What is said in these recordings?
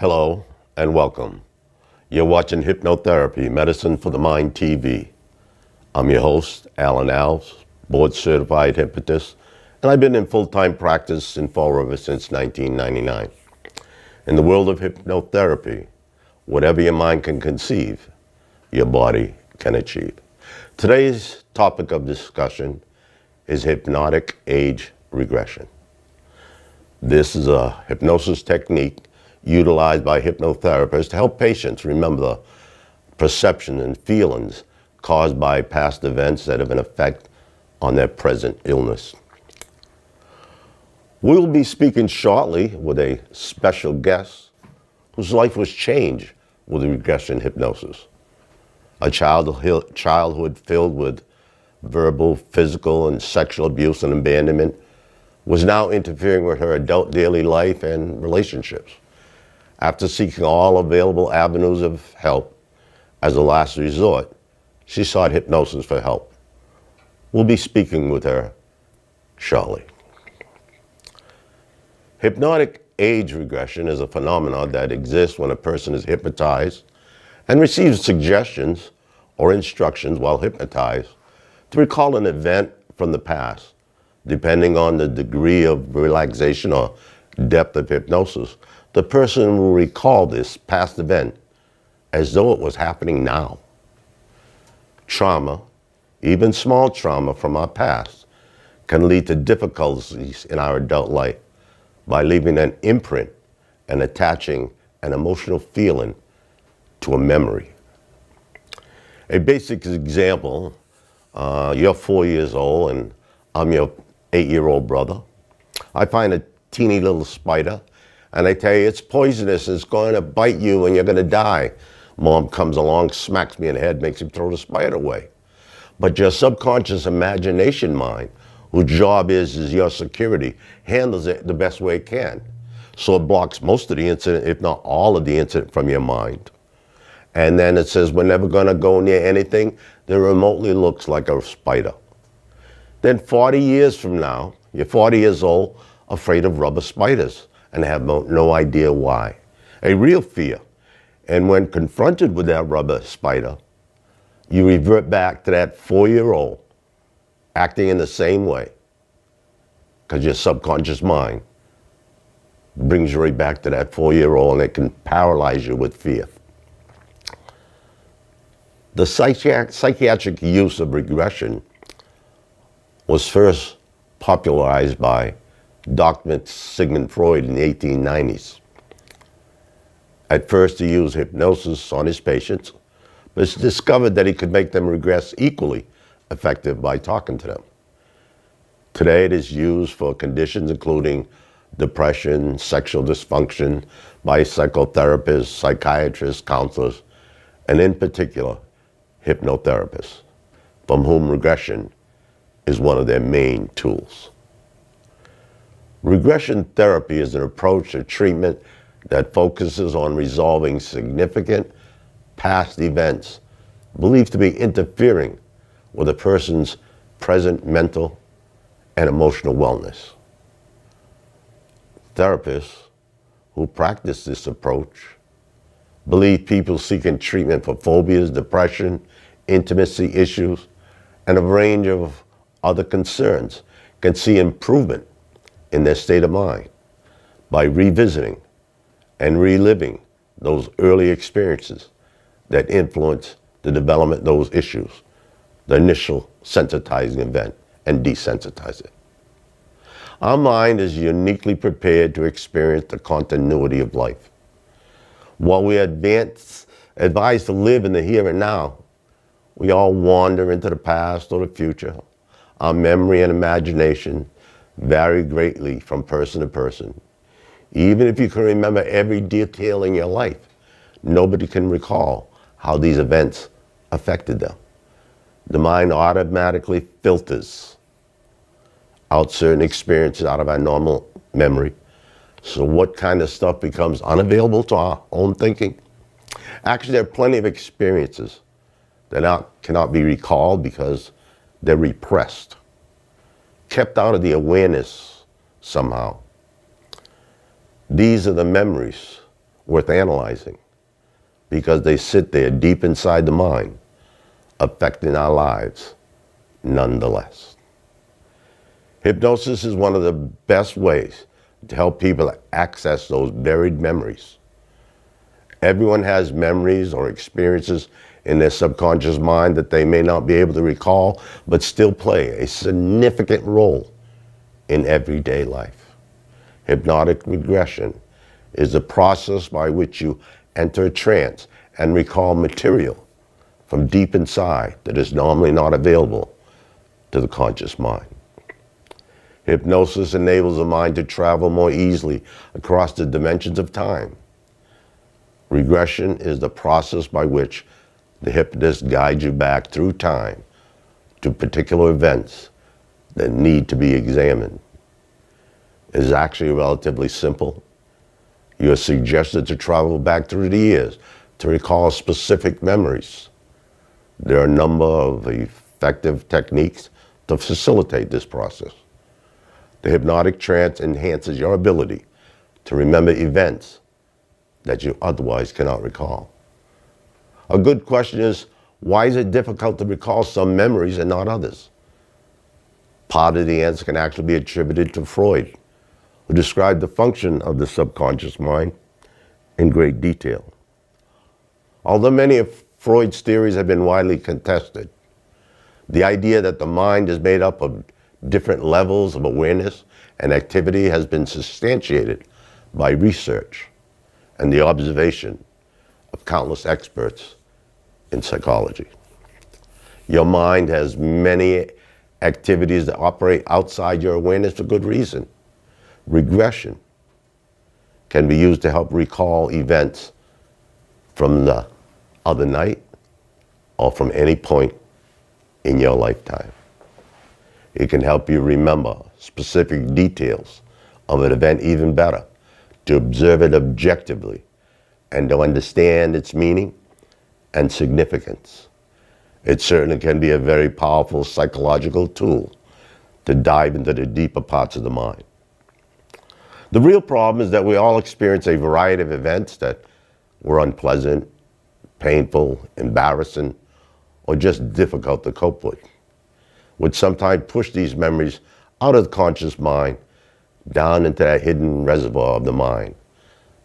Hello and welcome. You're watching Hypnotherapy, Medicine for the Mind TV. I'm your host, Alves, board-certified hypnotist, and I've been in full-time practice in Fall River since 1999. In the world of hypnotherapy, whatever your mind can conceive, your body can achieve. Today's topic of discussion is hypnotic age regression. This is a hypnosis technique utilized by hypnotherapists to help patients remember the perceptions and feelings caused by past events that have an effect on their present illness. We'll be speaking shortly with a special guest whose life was changed with regression hypnosis. A childhood filled with verbal, physical, and sexual abuse and abandonment was now interfering with her adult daily life and relationships. After seeking all available avenues of help, as a last resort, she sought hypnosis for help. We'll be speaking with her shortly. Hypnotic age regression is a phenomenon that exists when a person is hypnotized and receives suggestions or instructions while hypnotized to recall an event from the past. Depending on the degree of relaxation or depth of hypnosis, the person will recall this past event as though it was happening now. Trauma, even small trauma from our past, can lead to difficulties in our adult life by leaving an imprint and attaching an emotional feeling to a memory. A basic example, you're 4 years old and I'm your 8-year-old brother. I find a teeny little spider and I tell you it's poisonous, it's going to bite you and you're going to die. Mom comes along, smacks me in the head, makes me throw the spider away. But your subconscious imagination mind, whose job is your security, handles it the best way it can. So it blocks most of the incident, if not all of the incident, from your mind. And then it says, we're never going to go near anything that remotely looks like a spider. Then 40 years from now, you're 40 years old, afraid of rubber spiders, and have no idea why. A real fear. And when confronted with that rubber spider, you revert back to that 4-year-old acting in the same way, because your subconscious mind brings you right back to that 4-year-old and it can paralyze you with fear. The psychiatric use of regression was first popularized by Dr. Sigmund Freud in the 1890s. At first he used hypnosis on his patients, but it's discovered that he could make them regress equally effective by talking to them. Today it is used for conditions including depression, sexual dysfunction by psychotherapists, psychiatrists, counselors, and in particular, hypnotherapists, from whom regression is one of their main tools. Regression therapy is an approach to treatment that focuses on resolving significant past events believed to be interfering with a person's present mental and emotional wellness. Therapists who practice this approach believe people seeking treatment for phobias, depression, intimacy issues, and a range of other concerns can see improvement in their state of mind by revisiting and reliving those early experiences that influence the development of those issues, the initial sensitizing event, and desensitize it. Our mind is uniquely prepared to experience the continuity of life. While we are advised to live in the here and now, we all wander into the past or the future. Our memory and imagination vary greatly from person to person. Even if you can remember every detail in your life, nobody can recall how these events affected them. The mind automatically filters out certain experiences out of our normal memory. So what kind of stuff becomes unavailable to our own thinking? Actually, there are plenty of experiences that cannot be recalled because they're repressed, kept out of the awareness somehow. These are the memories worth analyzing because they sit there deep inside the mind, affecting our lives nonetheless. Hypnosis is one of the best ways to help people access those buried memories. Everyone has memories or experiences in their subconscious mind that they may not be able to recall, but still play a significant role in everyday life. Hypnotic regression is the process by which you enter a trance and recall material from deep inside that is normally not available to the conscious mind. Hypnosis enables the mind to travel more easily across the dimensions of time. Regression is the process by which the hypnotist guides you back through time to particular events that need to be examined. It is actually relatively simple. You are suggested to travel back through the years to recall specific memories. There are a number of effective techniques to facilitate this process. The hypnotic trance enhances your ability to remember events that you otherwise cannot recall. A good question is, why is it difficult to recall some memories and not others? Part of the answer can actually be attributed to Freud, who described the function of the subconscious mind in great detail. Although many of Freud's theories have been widely contested, the idea that the mind is made up of different levels of awareness and activity has been substantiated by research and the observation of countless experts in psychology. Your mind has many activities that operate outside your awareness for good reason. Regression can be used to help recall events from the other night or from any point in your lifetime. It can help you remember specific details of an event even better, to observe it objectively, and to understand its meaning and significance. It certainly can be a very powerful psychological tool to dive into the deeper parts of the mind. The real problem is that we all experience a variety of events that were unpleasant, painful, embarrassing, or just difficult to cope with, which sometimes push these memories out of the conscious mind down into that hidden reservoir of the mind,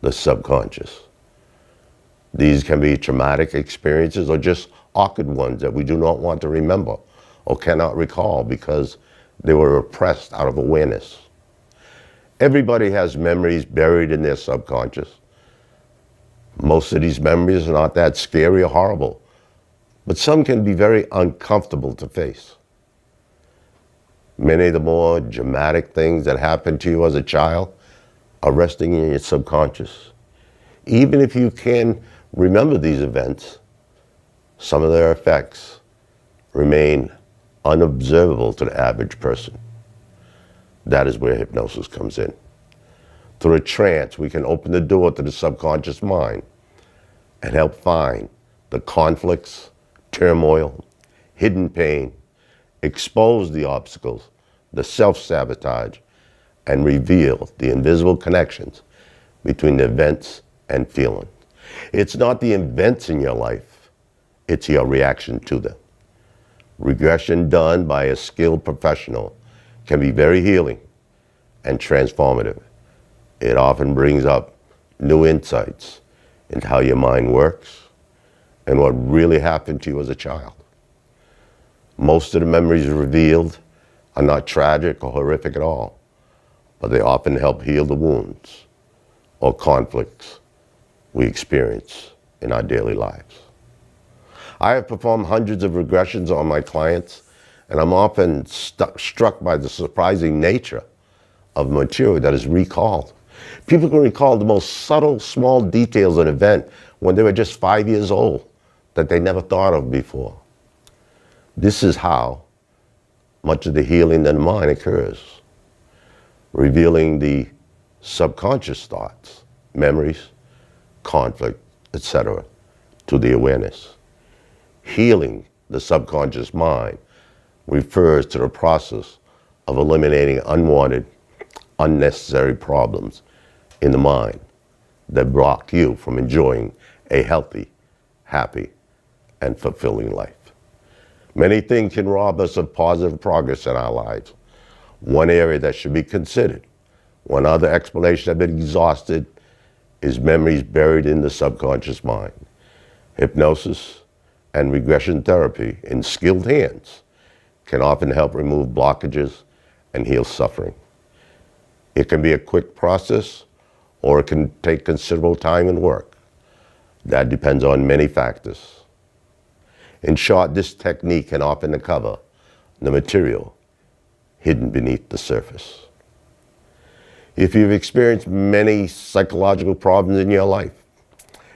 the subconscious. These can be traumatic experiences or just awkward ones that we do not want to remember or cannot recall because they were repressed out of awareness. Everybody has memories buried in their subconscious. Most of these memories are not that scary or horrible, but some can be very uncomfortable to face. Many of the more dramatic things that happened to you as a child are resting in your subconscious. Even if you can remember these events, some of their effects remain unobservable to the average person. That is where hypnosis comes in. Through a trance, we can open the door to the subconscious mind and help find the conflicts, turmoil, hidden pain, expose the obstacles, the self-sabotage, and reveal the invisible connections between the events and feelings. It's not the events in your life, it's your reaction to them. Regression done by a skilled professional can be very healing and transformative. It often brings up new insights into how your mind works and what really happened to you as a child. Most of the memories revealed are not tragic or horrific at all, but they often help heal the wounds or conflicts we experience in our daily lives. I have performed hundreds of regressions on my clients, and I'm often struck by the surprising nature of material that is recalled. People can recall the most subtle, small details of an event when they were just 5 years old that they never thought of before. This is how much of the healing in the mind occurs, revealing the subconscious thoughts, memories, conflict, etc., to the awareness. Healing the subconscious mind refers to the process of eliminating unwanted, unnecessary problems in the mind that block you from enjoying a healthy, happy, and fulfilling life. Many things can rob us of positive progress in our lives. One area that should be considered, one other explanation have been exhausted, is memories buried in the subconscious mind. Hypnosis and regression therapy in skilled hands can often help remove blockages and heal suffering. It can be a quick process, or it can take considerable time and work. That depends on many factors. In short, this technique can often uncover the material hidden beneath the surface. If you've experienced many psychological problems in your life,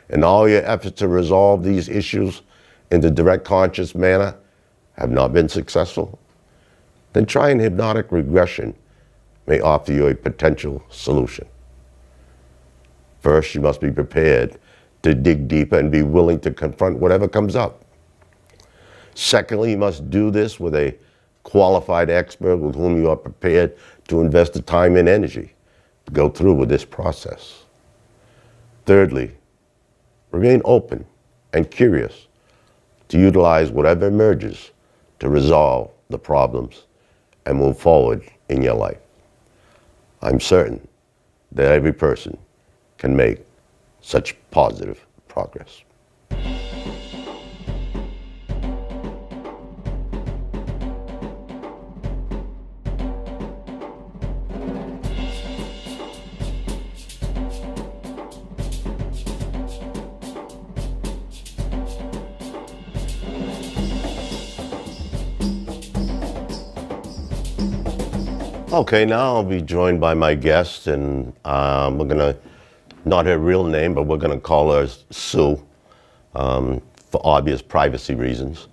and all your efforts to resolve these issues in the direct conscious manner have not been successful, then trying hypnotic regression may offer you a potential solution. First, you must be prepared to dig deeper and be willing to confront whatever comes up. Secondly, you must do this with a qualified expert with whom you are prepared to invest the time and energy to go through with this process. Thirdly, remain open and curious to utilize whatever emerges to resolve the problems and move forward in your life. I'm certain that every person can make such positive progress. Okay, now I'll be joined by my guest, and we're gonna, not her real name, but we're gonna call her Sue, for obvious privacy reasons,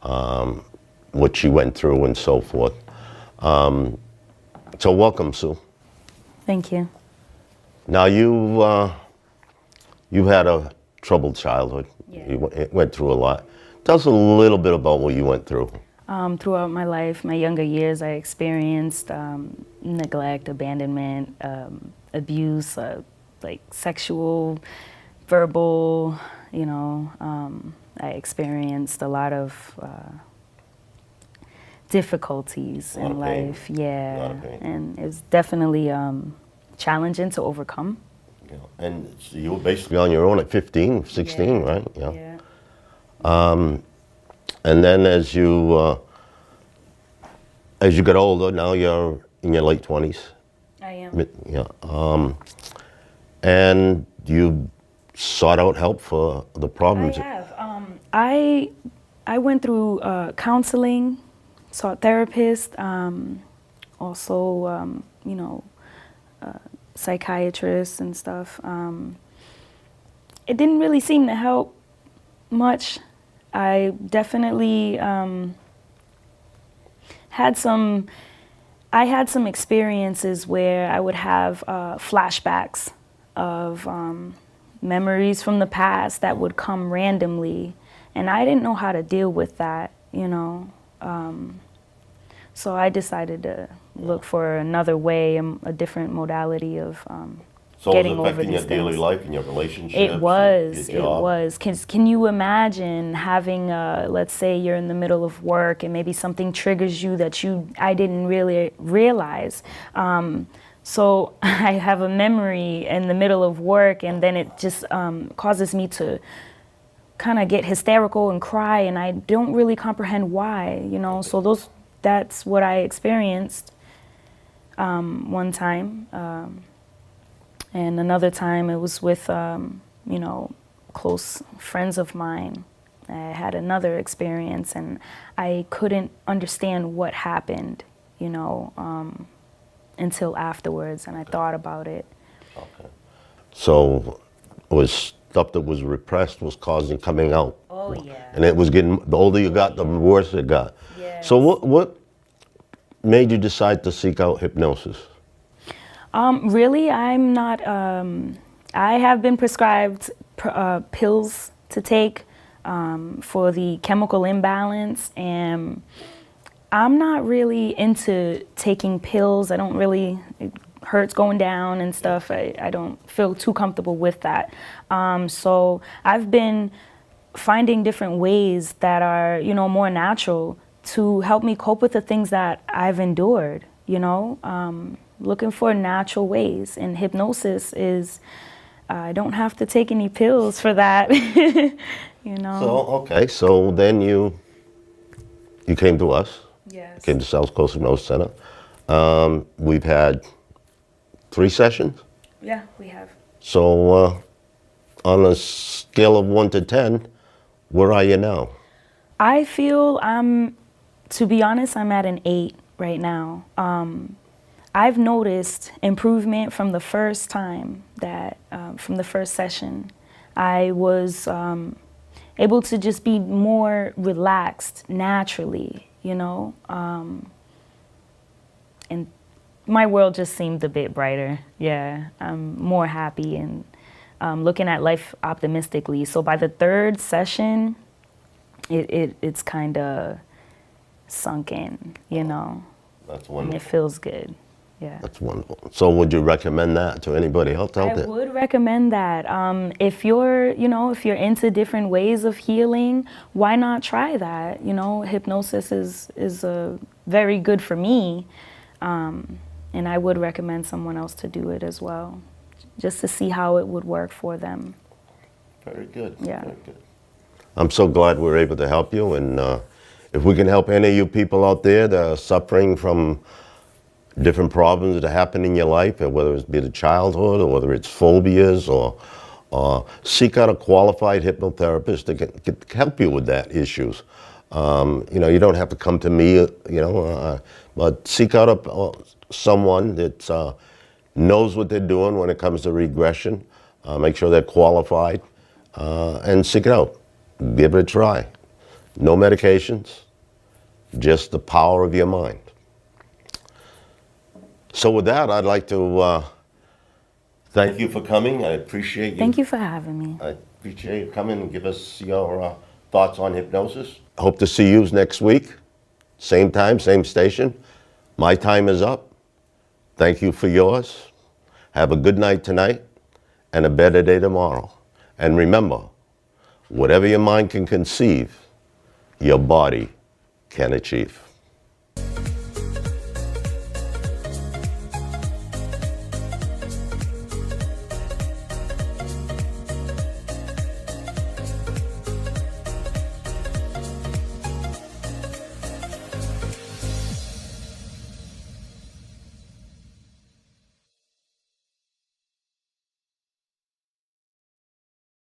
what she went through and so forth. So welcome, Sue. Thank you. Now you had a troubled childhood. Yeah. You went through a lot. Tell us a little bit about what you went through. Throughout my life, my younger years, I experienced neglect, abandonment, abuse, like sexual, verbal, I experienced a lot of difficulties in life. Yeah, and it was definitely challenging to overcome. Yeah. And so you were basically on your own at 15, 16, yeah. right? Yeah. And then as you got older, now you're in your late 20s. I am. Yeah. And you sought out help for the problems. I have. I went through counseling, sought therapists, also, psychiatrists and stuff. It didn't really seem to help much. I definitely had some experiences where I would have flashbacks of memories from the past that would come randomly, and I didn't know how to deal with that, so I decided to look for another way, a different modality of getting over these things. So it was affecting your daily life and your relationships? It was. Can you imagine having, let's say you're in the middle of work and maybe something triggers you that I didn't really realize. So I have a memory in the middle of work, and then it just causes me to kind of get hysterical and cry, and I don't really comprehend why, So that's what I experienced one time. And another time it was with, close friends of mine. I had another experience, and I couldn't understand what happened, until afterwards, and I thought about it. Okay. So it was stuff that was repressed was causing coming out. Oh, yeah. And it was getting, the older you got, the worse it got. Yes. So what made you decide to seek out hypnosis? Really, I'm not, I have been prescribed pills to take for the chemical imbalance, and I'm not really into taking pills. I don't really hurts going down and stuff. I don't feel too comfortable with that. So I've been finding different ways that are, you know, more natural to help me cope with the things that I've endured, you know, looking for natural ways. And hypnosis is, I don't have to take any pills for that, you know. So, okay, so then you came to us. Yes. Came to South Coast Hypnosis Center. We've had 3 sessions. Yeah, we have. So on a scale of 1 to 10, where are you now? I feel to be honest, I'm at an 8 right now. I've noticed improvement from the first time that, from the first session. I was able to just be more relaxed naturally, you know, and my world just seemed a bit brighter. Yeah, I'm more happy and looking at life optimistically. So by the 3rd session, it's kind of sunk in, you know. That's wonderful. And it feels good. Yeah. That's wonderful. So would you recommend that to anybody else out there? I would recommend that. If you're, you know, if you're into different ways of healing, why not try that? You know, hypnosis is very good for me. And I would recommend someone else to do it as well, just to see how it would work for them. Very good. Yeah. Very good. I'm so glad we're able to help you. And if we can help any of you people out there that are suffering from different problems that happen in your life, whether it's be the childhood or whether it's phobias, or seek out a qualified hypnotherapist that can help you with that issues. You know, you don't have to come to me, you know, but seek out someone that knows what they're doing when it comes to regression. Make sure they're qualified, and seek it out. Give it a try. No medications, just the power of your mind. So with that, I'd like to thank you for coming. I appreciate you. Thank you for having me. I appreciate you coming and give us your thoughts on hypnosis. Hope to see you next week. Same time, same station. My time is up. Thank you for yours. Have a good night tonight and a better day tomorrow. And remember, whatever your mind can conceive, your body can achieve.